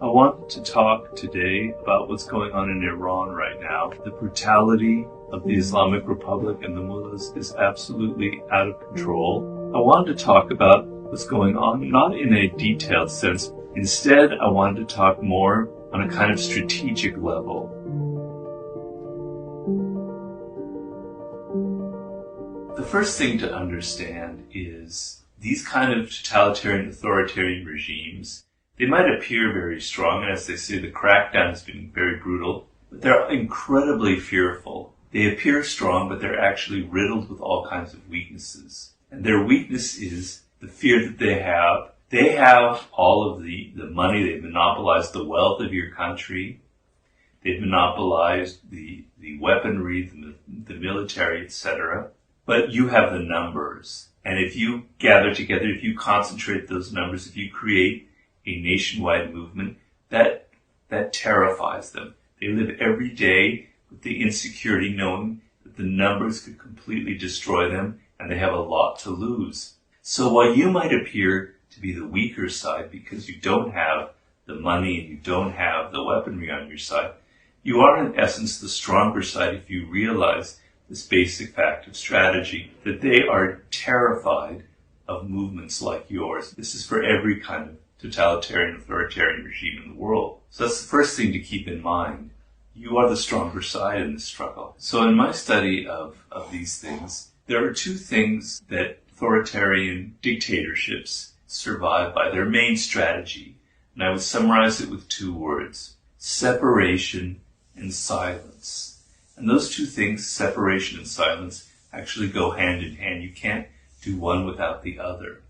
I want to talk today about what's going on in Iran right now. The brutality of the Islamic Republic and the mullahs is absolutely out of control. I wanted to talk about what's going on, not in a detailed sense. Instead, I wanted to talk more on a kind of strategic level. The first thing to understand is these kind of totalitarian, authoritarian regimes, they might appear very strong, and as they say, the crackdown has been very brutal, but they're incredibly fearful. They appear strong, but they're actually riddled with all kinds of weaknesses. And their weakness is the fear that they have. They have all of the money. They've monopolized the wealth of your country. They've monopolized the weaponry, the military, etc. But you have the numbers. And if you gather together, if you concentrate those numbers, if you create a nationwide movement, that terrifies them. They live every day with the insecurity, knowing that the numbers could completely destroy them and they have a lot to lose. So while you might appear to be the weaker side because you don't have the money and you don't have the weaponry on your side, you are in essence the stronger side if you realize this basic fact of strategy, that they are terrified of movements like yours. This is for every kind of totalitarian, authoritarian regime in the world. So that's the first thing to keep in mind. You are the stronger side in this struggle. So in my study of these things, there are two things that authoritarian dictatorships survive by, their main strategy. And I would summarize it with two words: separation and silence. And those two things, separation and silence, actually go hand in hand. You can't do one without the other.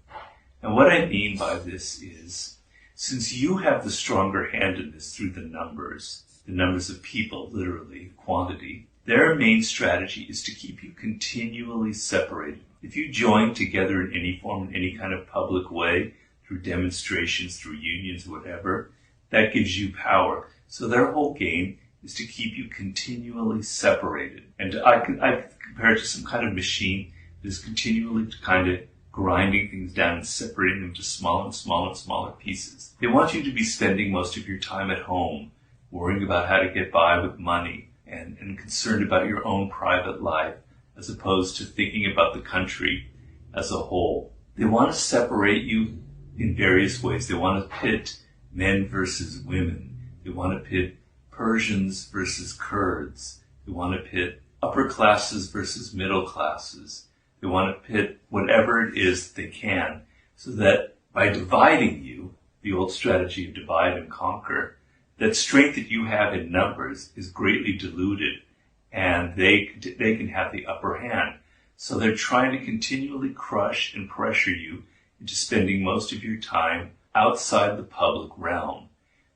And what I mean by this is, since you have the stronger hand in this through the numbers of people, literally, quantity, their main strategy is to keep you continually separated. If you join together in any form, in any kind of public way, through demonstrations, through unions, whatever, that gives you power. So their whole game is to keep you continually separated. And I compare it to some kind of machine that is continually kind of grinding things down and separating them to smaller and smaller and smaller pieces. They want you to be spending most of your time at home, worrying about how to get by with money and concerned about your own private life, as opposed to thinking about the country as a whole. They want to separate you in various ways. They want to pit men versus women. They want to pit Persians versus Kurds. They want to pit upper classes versus middle classes. They want to pit whatever it is they can, so that by dividing you, the old strategy of divide and conquer, that strength that you have in numbers is greatly diluted, and they can have the upper hand. So they're trying to continually crush and pressure you into spending most of your time outside the public realm.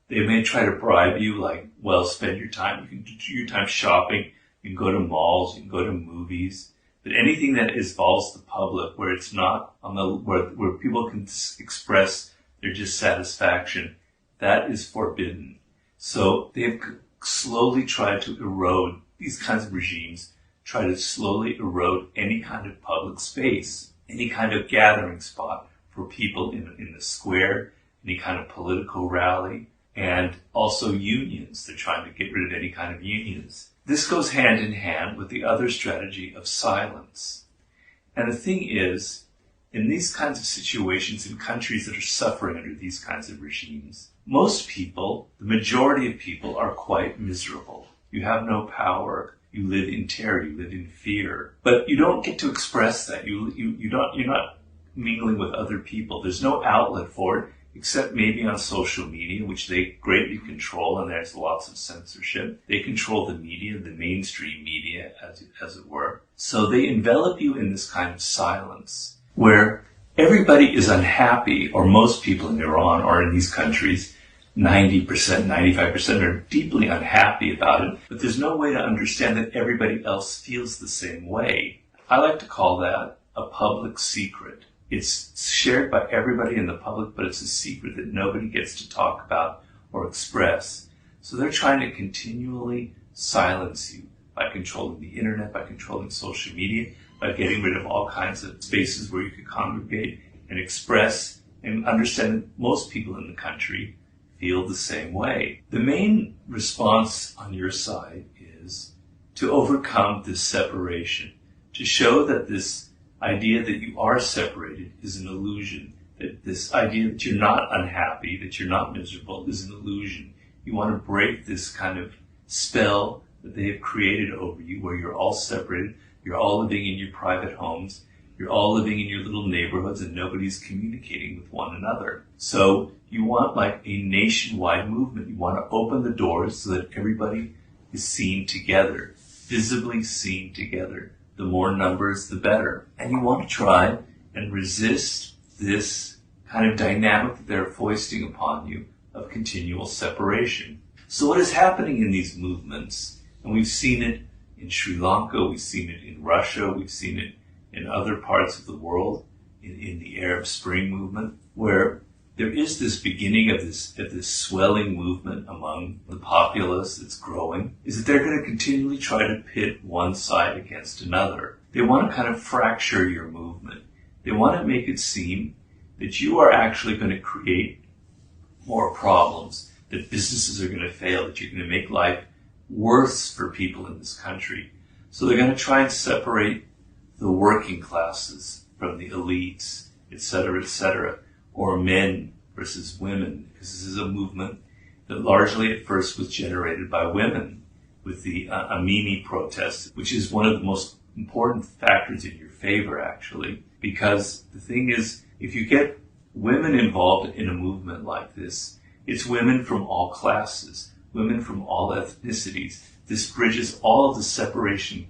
They may try to bribe you, like, well, spend your time. You can do your time shopping. You can go to malls. You can go to movies. But anything that involves the public, where it's not on the where people can express their dissatisfaction, that is forbidden. So they've slowly tried to erode, these kinds of regimes try to slowly erode any kind of public space, any kind of gathering spot for people in the square, any kind of political rally, and also unions. They're trying to get rid of any kind of unions. This goes hand in hand with the other strategy of silence. And the thing is, in these kinds of situations, in countries that are suffering under these kinds of regimes, most people, the majority of people, are quite miserable. You have no power. You live in terror. You live in fear. But you don't get to express that. You're not mingling with other people. There's no outlet for it, except maybe on social media, which they greatly control, and there's lots of censorship. They control the media, the mainstream media, as it were. So they envelop you in this kind of silence, where everybody is unhappy, or most people in Iran or in these countries, 90%, 95% are deeply unhappy about it, but there's no way to understand that everybody else feels the same way. I like to call that a public secret. It's shared by everybody in the public, but it's a secret that nobody gets to talk about or express. So they're trying to continually silence you by controlling the internet, by controlling social media, by getting rid of all kinds of spaces where you could congregate and express and understand that most people in the country feel the same way. The main response on your side is to overcome this separation, to show that this idea that you are separated is an illusion, that this idea that you're not unhappy, that you're not miserable is an illusion. You want to break this kind of spell that they have created over you where you're all separated, you're all living in your private homes, you're all living in your little neighborhoods and nobody's communicating with one another. So you want like a nationwide movement. You want to open the doors so that everybody is seen together, visibly seen together. The more numbers, the better. And you want to try and resist this kind of dynamic that they're foisting upon you of continual separation. So what is happening in these movements, and we've seen it in Sri Lanka, we've seen it in Russia, we've seen it in other parts of the world, in the Arab Spring movement, where there is this beginning of this swelling movement among the populace that's growing, is that they're going to continually try to pit one side against another. They want to kind of fracture your movement. They want to make it seem that you are actually going to create more problems, that businesses are going to fail, that you're going to make life worse for people in this country. So they're going to try and separate the working classes from the elites, etc., or men versus women, because this is a movement that largely at first was generated by women with the Amini protest, which is one of the most important factors in your favor, actually, because the thing is, if you get women involved in a movement like this, it's women from all classes, women from all ethnicities. This bridges all of the separation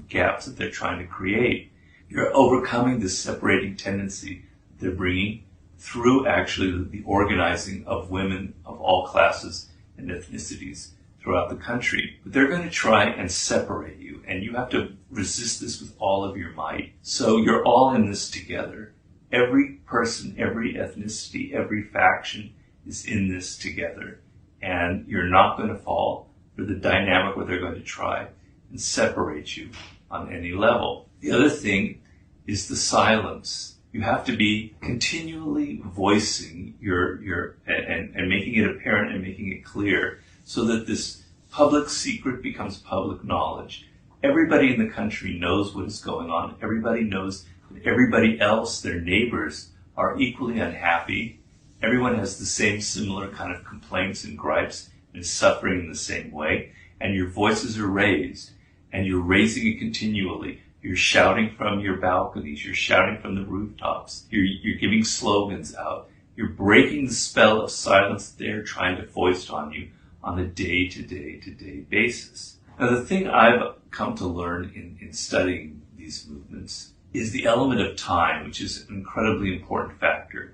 gaps that they're trying to create. You're overcoming this separating tendency they're bringing through actually the organizing of women of all classes and ethnicities throughout the country. But they're going to try and separate you, and you have to resist this with all of your might. So you're all in this together. Every person, every ethnicity, every faction is in this together. And you're not going to fall for the dynamic where they're going to try and separate you on any level. The other thing is the silence. You have to be continually voicing and making it apparent and making it clear so that this public secret becomes public knowledge. Everybody in the country knows what is going on. Everybody knows that everybody else, their neighbors, are equally unhappy. Everyone has the same similar kind of complaints and gripes and is suffering in the same way. And your voices are raised, and you're raising it continually. You're shouting from your balconies. You're shouting from the rooftops. You're giving slogans out. You're breaking the spell of silence they're trying to foist on you on a day-to-day basis. Now, the thing I've come to learn in studying these movements is the element of time, which is an incredibly important factor.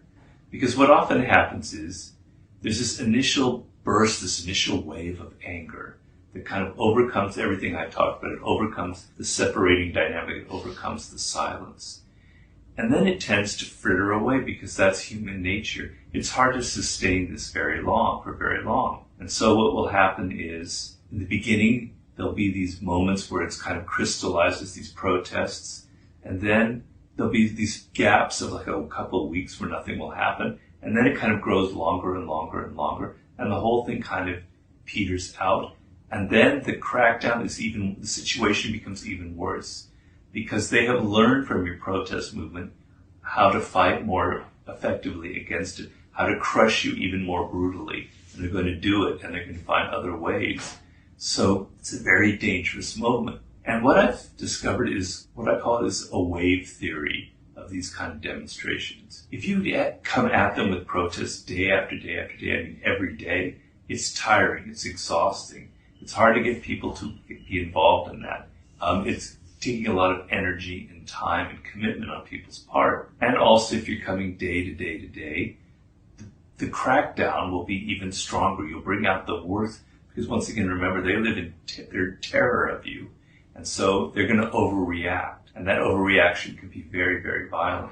Because what often happens is there's this initial burst, this initial wave of anger that kind of overcomes everything I talked about. It overcomes the separating dynamic. It overcomes the silence. And then it tends to fritter away because that's human nature. It's hard to sustain this for very long. And so what will happen is, in the beginning, there'll be these moments where it's kind of crystallizes these protests. And then there'll be these gaps of like a couple of weeks where nothing will happen. And then it kind of grows longer and longer and longer. And the whole thing kind of peters out. And then the crackdown the situation becomes even worse because they have learned from your protest movement how to fight more effectively against it, how to crush you even more brutally. And they're going to do it, and they're going to find other ways. So it's a very dangerous moment. And what I've discovered is what I call is a wave theory of these kind of demonstrations. If you come at them with protests day after day after day, I mean every day, it's tiring, it's exhausting. It's hard to get people to be involved in that. It's taking a lot of energy and time and commitment on people's part. And also, if you're coming day to day to day, the crackdown will be even stronger. You'll bring out the worst, because once again, remember, they live in their terror of you. And so they're going to overreact. And that overreaction can be very, very violent.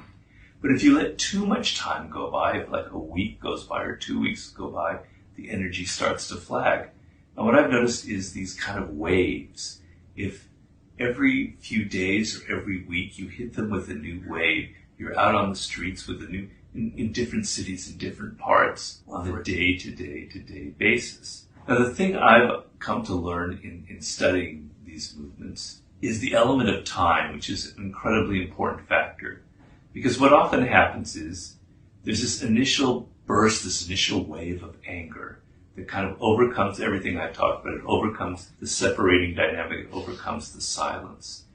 But if you let too much time go by, if like a week goes by or 2 weeks go by, the energy starts to flag. And what I've noticed is these kind of waves. If every few days or every week you hit them with a new wave, you're out on the streets with a new, in different cities in different parts on a day-to-day basis. Now, the thing I've come to learn in studying these movements is the element of time, which is an incredibly important factor. Because what often happens is there's this initial burst, this initial wave of anger that kind of overcomes everything I've talked about. It overcomes the separating dynamic, it overcomes the silence.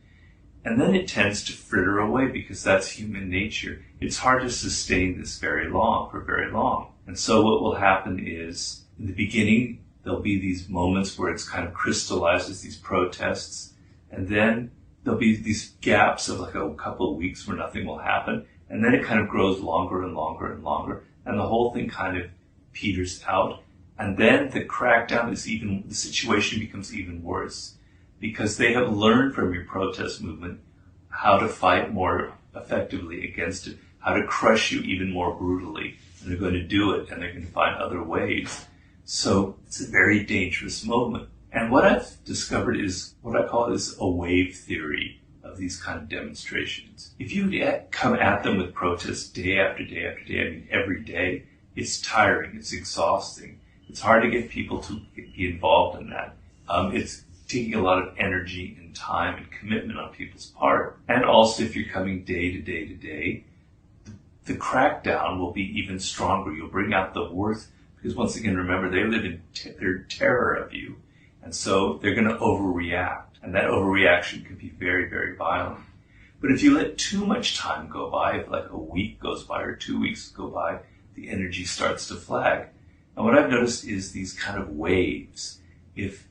And then it tends to fritter away because that's human nature. It's hard to sustain this for very long. And so what will happen is, in the beginning, there'll be these moments where it's kind of crystallizes these protests, and then there'll be these gaps of like a couple of weeks where nothing will happen, and then it kind of grows longer and longer and longer, and the whole thing kind of peters out, and then the crackdown the situation becomes even worse, because they have learned from your protest movement how to fight more effectively against it, how to crush you even more brutally, and they're going to do it, and they're going to find other ways. So it's a very dangerous moment. And what I've discovered is what I call is a wave theory of these kind of demonstrations. If you come at them with protests day after day after day, I mean every day, it's tiring, it's exhausting. It's hard to get people to be involved in that. It's taking a lot of energy and time and commitment on people's part. And also, if you're coming day to day to day, the crackdown will be even stronger. You'll bring out the worst, because once again, remember, they live in their terror of you. And so they're going to overreact. And that overreaction can be very, very violent. But if you let too much time go by, if like a week goes by or 2 weeks go by, the energy starts to flag. And what I've noticed is these kind of waves. If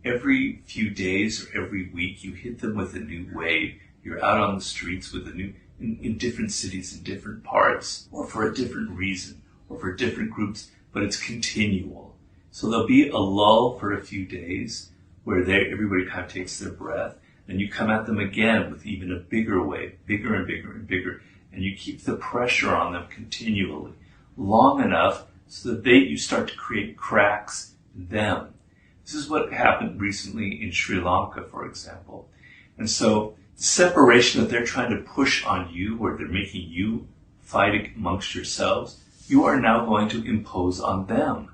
every few days or every week you hit them with a new wave, you're out on the streets with a new, in different cities, in different parts, or for a different reason, or for different groups, but it's continual. So there'll be a lull for a few days where everybody kind of takes their breath, and you come at them again with even a bigger wave, bigger and bigger and bigger, and you keep the pressure on them continually, long enough so that you start to create cracks in them. This is what happened recently in Sri Lanka, for example. And so the separation that they're trying to push on you, where they're making you fight amongst yourselves, you are now going to impose on them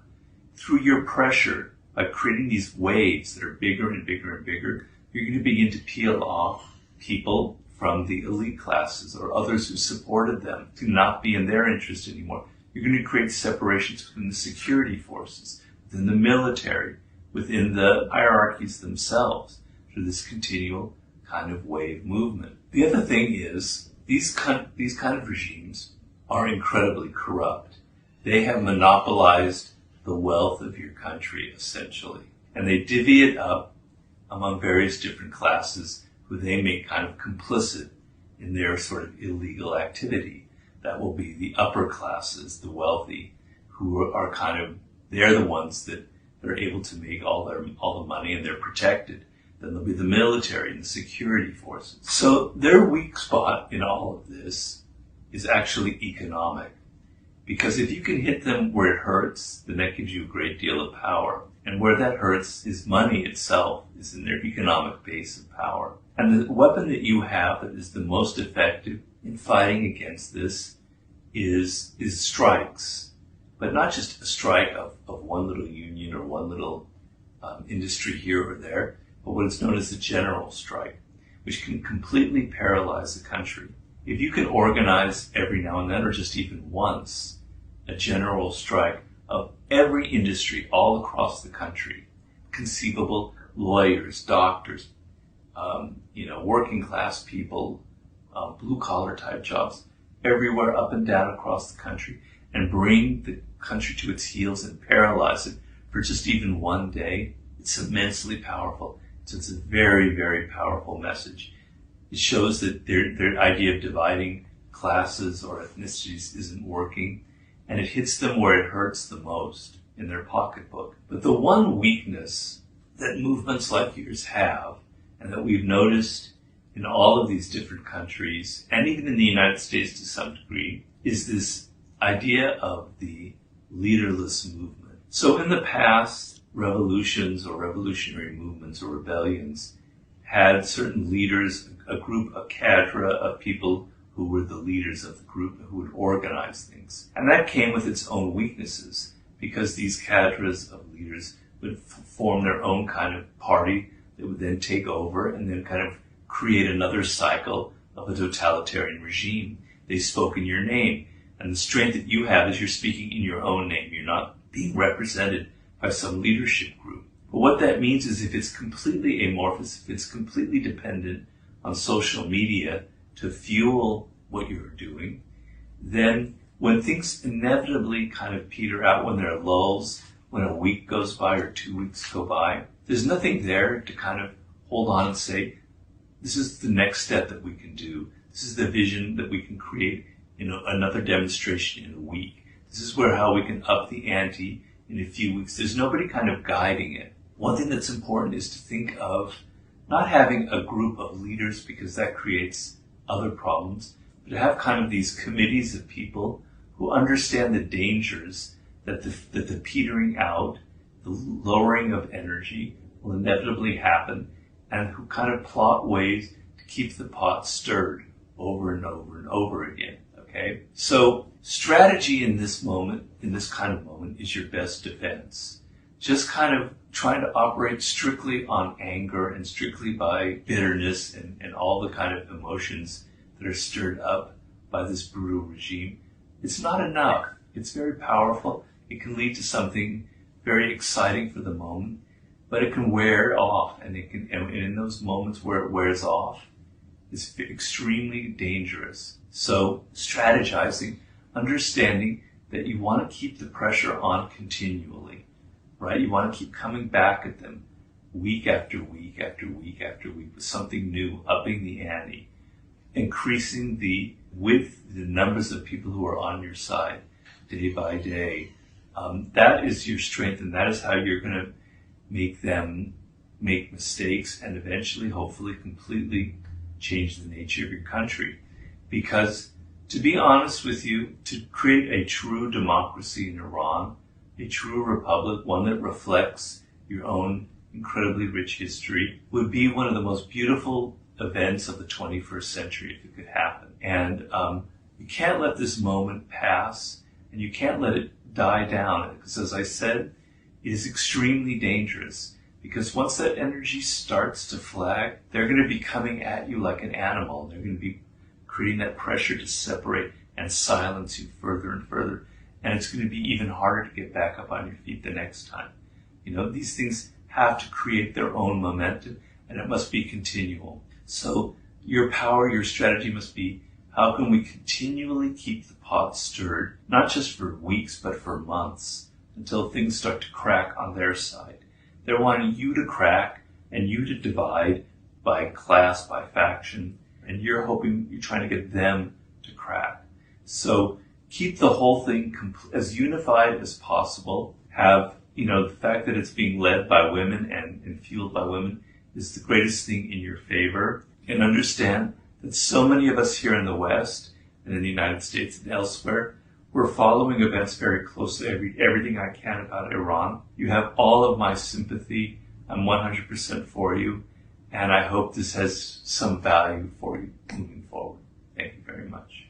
through your pressure. By creating these waves that are bigger and bigger and bigger, you're going to begin to peel off people from the elite classes or others who supported them to not be in their interest anymore. You're going to create separations within the security forces, within the military, within the hierarchies themselves, through this continual kind of wave movement. The other thing is, these kind of regimes are incredibly corrupt. They have monopolized the wealth of your country, essentially. And they divvy it up among various different classes who they make kind of complicit in their sort of illegal activity. That will be the upper classes, the wealthy, who are kind of, they're the ones that are able to make all the money, and they're protected. Then there'll be the military and the security forces. So their weak spot in all of this is actually economic. Because if you can hit them where it hurts, then that gives you a great deal of power. And where that hurts is money itself, is in their economic base of power. And the weapon that you have that is the most effective in fighting against this is strikes. But not just a strike of one little union or one little industry here or there, but what is known as a general strike, which can completely paralyze a country. If you can organize every now and then, or just even once, a general strike of every industry all across the country, conceivable lawyers, doctors, working class people, blue collar type jobs, everywhere up and down across the country, and bring the country to its heels and paralyze it for just even one day, it's immensely powerful. So it's a very, very powerful message. It shows that their idea of dividing classes or ethnicities isn't working, and it hits them where it hurts the most, in their pocketbook. But the one weakness that movements like yours have, and that we've noticed in all of these different countries, and even in the United States to some degree, is this idea of the leaderless movement. So in the past, revolutions or revolutionary movements or rebellions had certain leaders, a group, a cadre of people who were the leaders of the group, who would organize things. And that came with its own weaknesses, because these cadres of leaders would form their own kind of party that would then take over and then kind of create another cycle of a totalitarian regime. They spoke in your name. And the strength that you have is you're speaking in your own name. You're not being represented by some leadership group. But what that means is if it's completely amorphous, if it's completely dependent on social media to fuel what you're doing, then when things inevitably kind of peter out, when there are lulls, when a week goes by or 2 weeks go by, there's nothing there to kind of hold on and say, this is the next step that we can do. This is the vision that we can create in another demonstration in a week. This is how we can up the ante in a few weeks. There's nobody kind of guiding it. One thing that's important is to think of not having a group of leaders, because that creates other problems, but to have kind of these committees of people who understand the dangers that the petering out, the lowering of energy will inevitably happen, and who kind of plot ways to keep the pot stirred over and over and over again. Okay? So strategy in this moment, in this kind of moment, is your best defense. Just kind of trying to operate strictly on anger and strictly by bitterness and all the kind of emotions that are stirred up by this brutal regime, it's not enough. It's very powerful. It can lead to something very exciting for the moment, but it can wear off, and in those moments where it wears off, it's extremely dangerous. So strategizing, understanding that you want to keep the pressure on continually, right? You want to keep coming back at them week after week after week after week with something new, upping the ante, increasing the numbers of people who are on your side day by day. That is your strength, and that is how you're going to make them make mistakes and eventually, hopefully, completely change the nature of your country. Because, to be honest with you, to create a true democracy in Iran, a true republic, one that reflects your own incredibly rich history, would be one of the most beautiful events of the 21st century if it could happen. And you can't let this moment pass, and you can't let it die down, because, as I said, it is extremely dangerous. Because once that energy starts to flag, they're going to be coming at you like an animal. They're going to be creating that pressure to separate and silence you further and further. And it's going to be even harder to get back up on your feet the next time. You know, these things have to create their own momentum, and it must be continual. So your power, your strategy must be, how can we continually keep the pot stirred, not just for weeks, but for months, until things start to crack on their side. They're wanting you to crack and you to divide by class, by faction, and you're trying to get them to crack. So keep the whole thing as unified as possible. Have, the fact that it's being led by women and fueled by women is the greatest thing in your favor. And understand that so many of us here in the West and in the United States and elsewhere, we're following events very closely, everything I can about Iran. You have all of my sympathy. I'm 100% for you. And I hope this has some value for you moving forward. Thank you very much.